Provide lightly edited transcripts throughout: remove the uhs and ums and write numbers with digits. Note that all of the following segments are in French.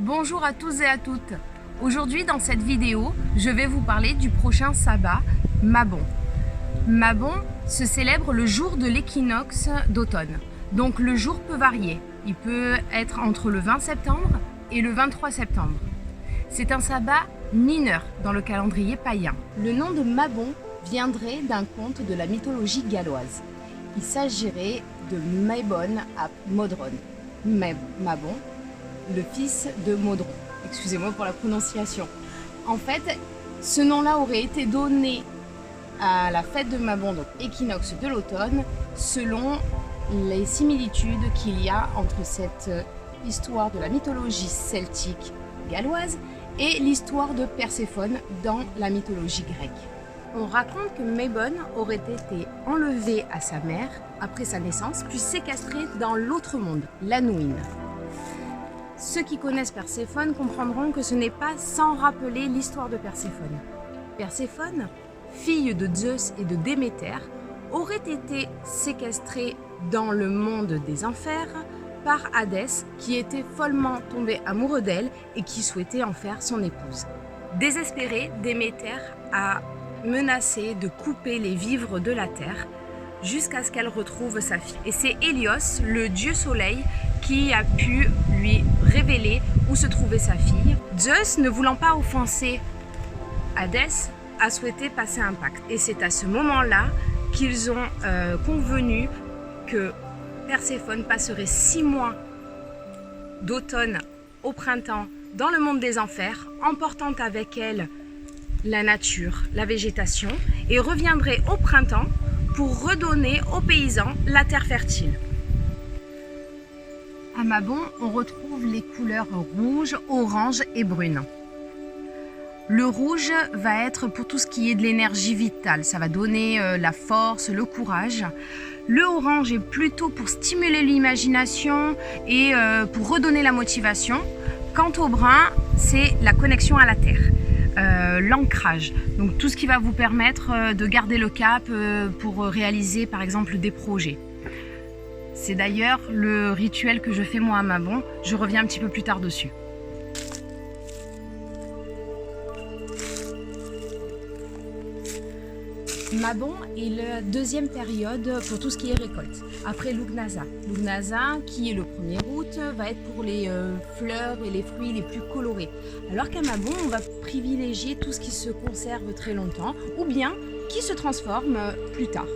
Bonjour à tous et à toutes. Aujourd'hui dans cette vidéo, je vais vous parler du prochain sabbat, Mabon. Mabon se célèbre le jour de l'équinoxe d'automne. Donc le jour peut varier. Il peut être entre le 20 septembre et le 23 septembre. C'est un sabbat mineur dans le calendrier païen. Le nom de Mabon viendrait d'un conte de la mythologie galloise. Il s'agirait de Mabon ap Modron. Mabon, le fils de Modron. Excusez-moi pour la prononciation. En fait, ce nom-là aurait été donné à la fête de Mabon, donc équinoxe de l'automne, selon les similitudes qu'il y a entre cette histoire de la mythologie celtique galloise et l'histoire de Perséphone dans la mythologie grecque. On raconte que Mabon aurait été enlevé à sa mère après sa naissance, puis séquestré dans l'autre monde, l'Anouïne. Ceux qui connaissent Perséphone comprendront que ce n'est pas sans rappeler l'histoire de Perséphone. Perséphone, fille de Zeus et de Déméter, aurait été séquestrée dans le monde des enfers par Hadès, qui était follement tombé amoureux d'elle et qui souhaitait en faire son épouse. Désespéré, Déméter a menacé de couper les vivres de la terre jusqu'à ce qu'elle retrouve sa fille. Et c'est Hélios, le dieu soleil, qui a pu lui révéler où se trouvait sa fille. Zeus, ne voulant pas offenser Hadès, a souhaité passer un pacte. Et c'est à ce moment-là qu'ils ont convenu que Perséphone passerait 6 mois d'automne au printemps dans le monde des enfers, emportant avec elle la nature, la végétation, et reviendrait au printemps pour redonner aux paysans la terre fertile. À Mabon, on retrouve les couleurs rouge, orange et brune. Le rouge va être pour tout ce qui est de l'énergie vitale, ça va donner la force, le courage. Le orange est plutôt pour stimuler l'imagination et pour redonner la motivation. Quant au brun, c'est la connexion à la terre. L'ancrage, donc tout ce qui va vous permettre de garder le cap pour réaliser par exemple des projets. C'est d'ailleurs le rituel que je fais moi à Mabon, je reviens un petit peu plus tard dessus. Mabon est la deuxième période pour tout ce qui est récolte, après Lughnasadh. Lughnasadh, qui est le 1er août, va être pour les fleurs et les fruits les plus colorés. Alors qu'à Mabon, on va privilégier tout ce qui se conserve très longtemps, ou bien qui se transforme plus tard.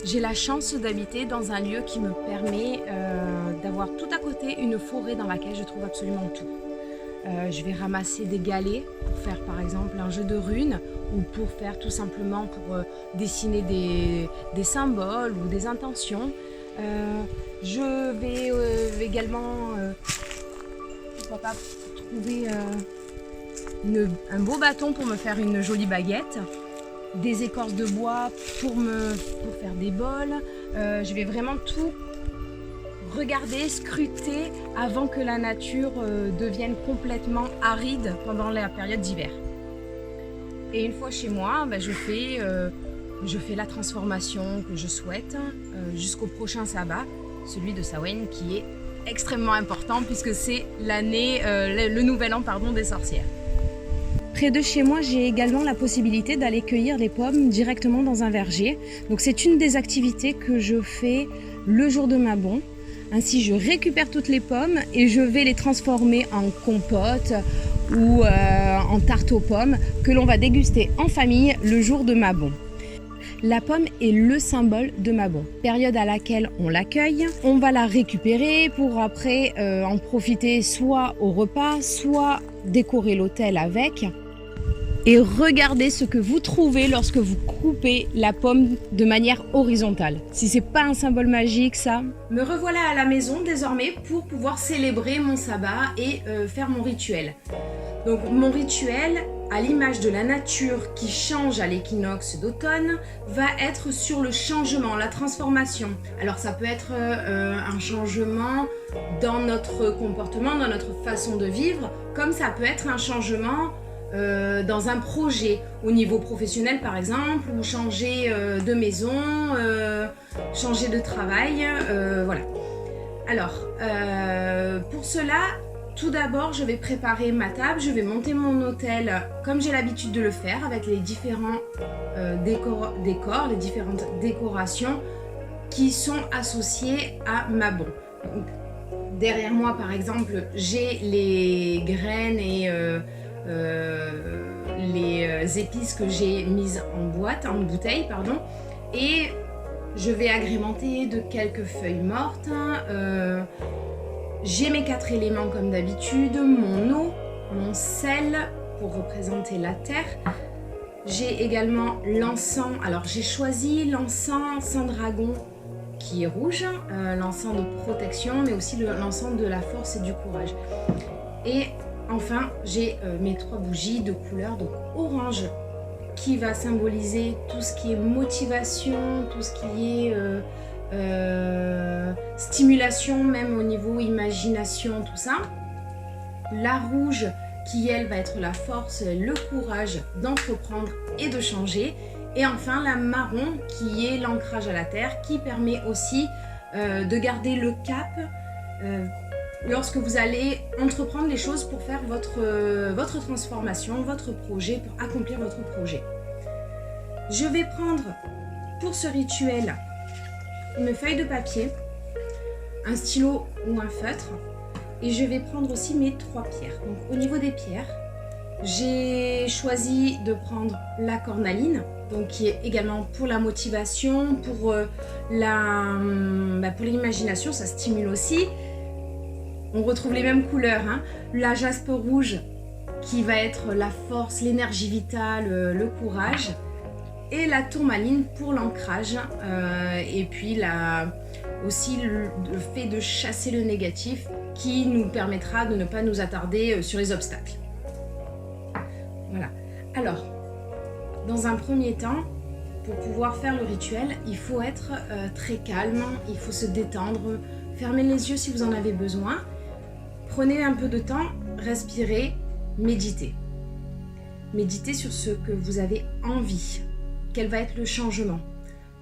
J'ai la chance d'habiter dans un lieu qui me permet d'avoir tout à côté une forêt dans laquelle je trouve absolument tout. Je vais ramasser des galets pour faire par exemple un jeu de runes ou pour faire tout simplement pour dessiner des symboles ou des intentions. Je vais également pourquoi pas trouver un beau bâton pour me faire une jolie baguette, des écorces de bois pour faire des bols. Je vais vraiment tout regarder, scruter avant que la nature devienne complètement aride pendant la période d'hiver. Et une fois chez moi, je fais la transformation que je souhaite jusqu'au prochain sabbat, celui de Samhain, qui est extrêmement important puisque c'est l'année, le nouvel an des sorcières. Près de chez moi, j'ai également la possibilité d'aller cueillir les pommes directement dans un verger. Donc c'est une des activités que je fais le jour de Mabon. Ainsi, je récupère toutes les pommes et je vais les transformer en compote ou en tarte aux pommes que l'on va déguster en famille le jour de Mabon. La pomme est le symbole de Mabon, période à laquelle on l'accueille. On va la récupérer pour après en profiter soit au repas, soit décorer l'autel avec. Et regardez ce que vous trouvez lorsque vous coupez la pomme de manière horizontale. Si c'est pas un symbole magique, ça. Me revoilà à la maison désormais pour pouvoir célébrer mon sabbat et faire mon rituel. Donc mon rituel, à l'image de la nature qui change à l'équinoxe d'automne, va être sur le changement, la transformation. Alors ça peut être un changement dans notre comportement, dans notre façon de vivre, comme ça peut être un changement dans un projet au niveau professionnel par exemple, ou changer de maison, changer de travail, voilà. Alors pour cela, tout d'abord, je vais préparer ma table, je vais monter mon autel comme j'ai l'habitude de le faire avec les différents décors, les différentes décorations qui sont associées à ma bon. Donc, derrière moi, par exemple, j'ai les graines et les épices que j'ai mises en bouteille, pardon, et je vais agrémenter de quelques feuilles mortes. J'ai mes 4 éléments comme d'habitude, mon eau, mon sel pour représenter la terre. J'ai également l'encens. Alors j'ai choisi l'encens sans dragon qui est rouge, l'encens de protection, mais aussi l'encens de la force et du courage. Et enfin, j'ai mes 3 bougies de couleur donc orange qui va symboliser tout ce qui est motivation, tout ce qui est stimulation, même au niveau imagination, tout ça. La rouge qui, elle, va être la force, le courage d'entreprendre et de changer. Et enfin, la marron qui est l'ancrage à la terre, qui permet aussi de garder le cap lorsque vous allez entreprendre les choses pour faire votre transformation, votre projet, pour accomplir votre projet. Je vais prendre pour ce rituel une feuille de papier, un stylo ou un feutre, et je vais prendre aussi mes 3 pierres. Donc au niveau des pierres, j'ai choisi de prendre la cornaline, donc qui est également pour la motivation, pour l'imagination, ça stimule aussi. On retrouve les mêmes couleurs, hein. La jaspe rouge qui va être la force, l'énergie vitale, le courage, et la tourmaline pour l'ancrage, et puis aussi le fait de chasser le négatif qui nous permettra de ne pas nous attarder sur les obstacles. Voilà. Alors, dans un premier temps, pour pouvoir faire le rituel, il faut être très calme, il faut se détendre, fermez les yeux si vous en avez besoin, prenez un peu de temps, respirez, méditez. Méditez sur ce que vous avez envie. Quel va être le changement?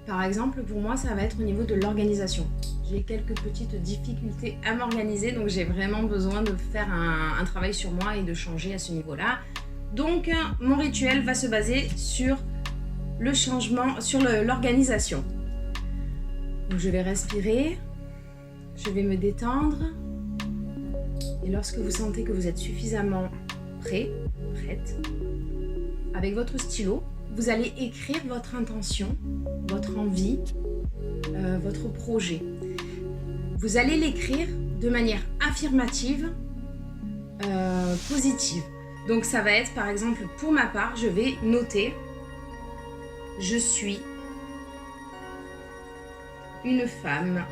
Par exemple, pour moi, ça va être au niveau de l'organisation. J'ai quelques petites difficultés à m'organiser, donc j'ai vraiment besoin de faire un travail sur moi et de changer à ce niveau-là. Donc, mon rituel va se baser sur le changement, sur l'organisation. Donc, je vais respirer, je vais me détendre. Et lorsque vous sentez que vous êtes suffisamment prêt, prête, avec votre stylo, vous allez écrire votre intention, votre envie, votre projet. Vous allez l'écrire de manière affirmative, positive. Donc ça va être, par exemple, pour ma part, je vais noter « Je suis une femme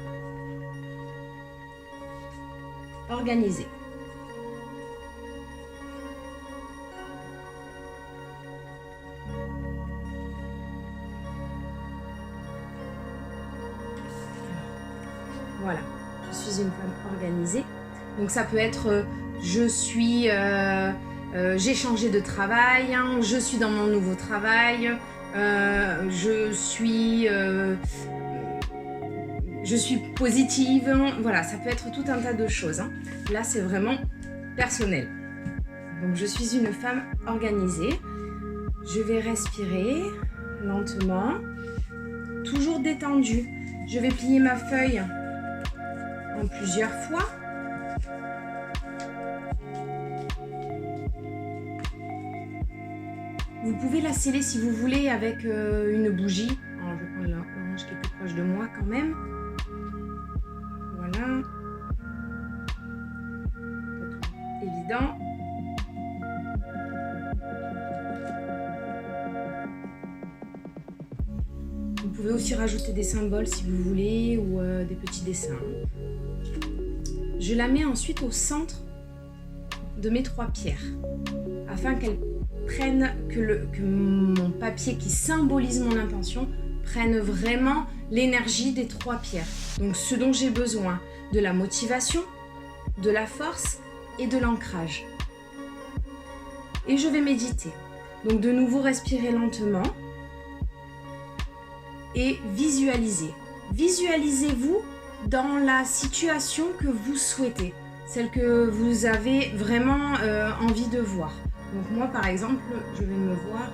organisée ». Voilà, je suis une femme organisée. Donc ça peut être j'ai changé de travail, hein, je suis dans mon nouveau travail, je suis positive. Voilà, ça peut être tout un tas de choses, hein. Là, c'est vraiment personnel. Donc je suis une femme organisée. Je vais respirer lentement, toujours détendue. Je vais plier ma feuille en plusieurs fois. Vous pouvez la sceller si vous voulez avec une bougie. Alors, je vais prendre l'orange qui est plus proche de moi quand même. Voilà. Pas tout évident. Vous pouvez aussi rajouter des symboles si vous voulez ou des petits dessins. Je la mets ensuite au centre de mes 3 pierres afin qu'elles prennent, que mon papier qui symbolise mon intention prenne vraiment l'énergie des 3 pierres. Donc ce dont j'ai besoin, de la motivation, de la force et de l'ancrage. Et je vais méditer. Donc de nouveau respirer lentement et visualiser. Visualisez-vous dans la situation que vous souhaitez. celle que vous avez vraiment envie de voir. Donc moi par exemple, je vais me voir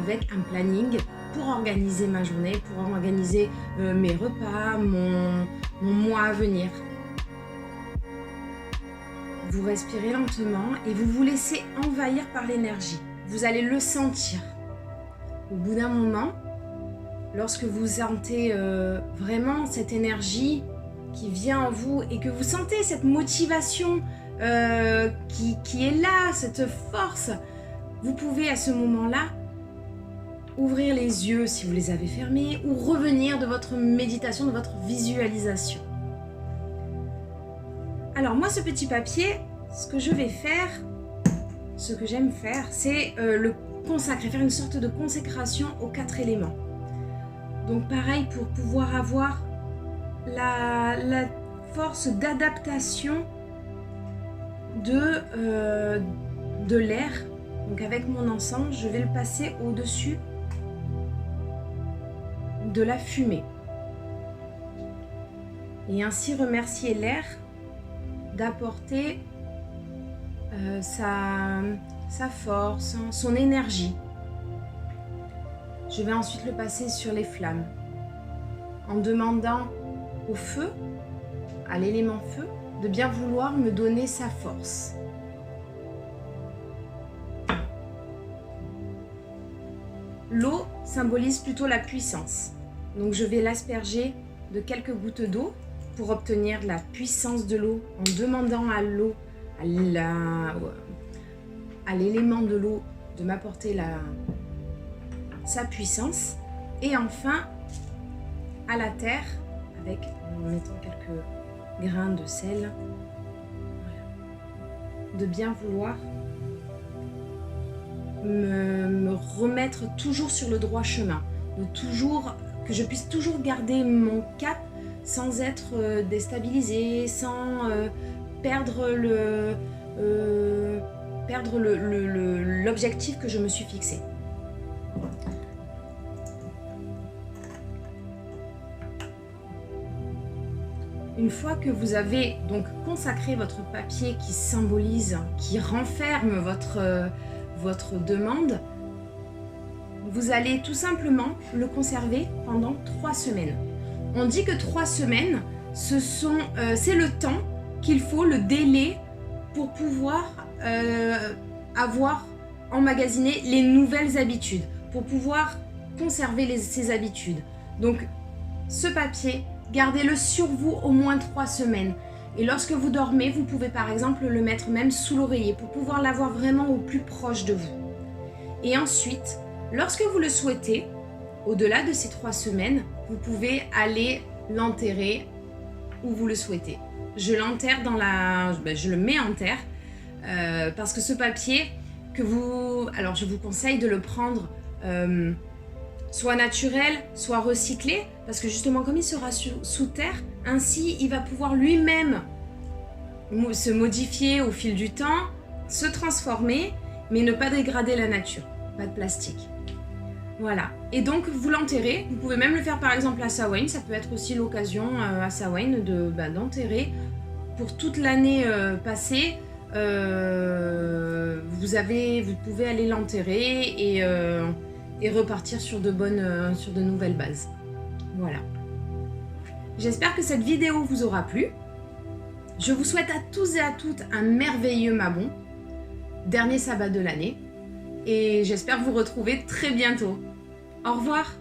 avec un planning pour organiser ma journée, pour organiser mes repas, mon mois à venir. Vous respirez lentement et vous vous laissez envahir par l'énergie. Vous allez le sentir. Au bout d'un moment, lorsque vous sentez vraiment cette énergie qui vient en vous et que vous sentez cette motivation qui est là, cette force, vous pouvez à ce moment-là ouvrir les yeux si vous les avez fermés ou revenir de votre méditation, de votre visualisation. Alors moi, ce petit papier, ce que je vais faire, ce que j'aime faire, c'est le consacrer, faire une sorte de consécration aux 4 éléments. Donc pareil, pour pouvoir avoir la force d'adaptation de l'air. Donc avec mon encens, je vais le passer au-dessus de la fumée. Et ainsi remercier l'air d'apporter sa force, son énergie. Je vais ensuite le passer sur les flammes en demandant au feu, à l'élément feu, de bien vouloir me donner sa force. L'eau symbolise plutôt la puissance. Donc je vais l'asperger de quelques gouttes d'eau pour obtenir la puissance de l'eau en demandant à l'eau, à l'élément de l'eau de m'apporter sa puissance. Et enfin à la terre en mettant quelques grains de sel, de bien vouloir me remettre toujours sur le droit chemin, que je puisse toujours garder mon cap sans être déstabilisée, sans perdre l'objectif que je me suis fixé. Une fois que vous avez donc consacré votre papier qui symbolise, qui renferme votre demande, vous allez tout simplement le conserver pendant 3 semaines. On dit que 3 semaines, c'est le temps qu'il faut, le délai pour pouvoir avoir emmagasiné les nouvelles habitudes, pour pouvoir conserver ces habitudes. Donc ce papier, gardez-le sur vous au moins 3 semaines. Et lorsque vous dormez, vous pouvez par exemple le mettre même sous l'oreiller pour pouvoir l'avoir vraiment au plus proche de vous. Et ensuite, lorsque vous le souhaitez, au-delà de ces 3 semaines, vous pouvez aller l'enterrer où vous le souhaitez. Je l'enterre je le mets en terre parce que ce papier alors je vous conseille de le prendre soit naturel, soit recyclé, parce que justement comme il sera sous terre, ainsi il va pouvoir lui-même se modifier au fil du temps, se transformer, mais ne pas dégrader la nature, pas de plastique. Voilà, et donc vous l'enterrez, vous pouvez même le faire par exemple à Samhain, ça peut être aussi l'occasion à Samhain d'enterrer pour toute l'année passée. Vous pouvez aller l'enterrer et repartir sur de nouvelles bases. Voilà. J'espère que cette vidéo vous aura plu. Je vous souhaite à tous et à toutes un merveilleux Mabon, dernier sabbat de l'année, et j'espère vous retrouver très bientôt. Au revoir.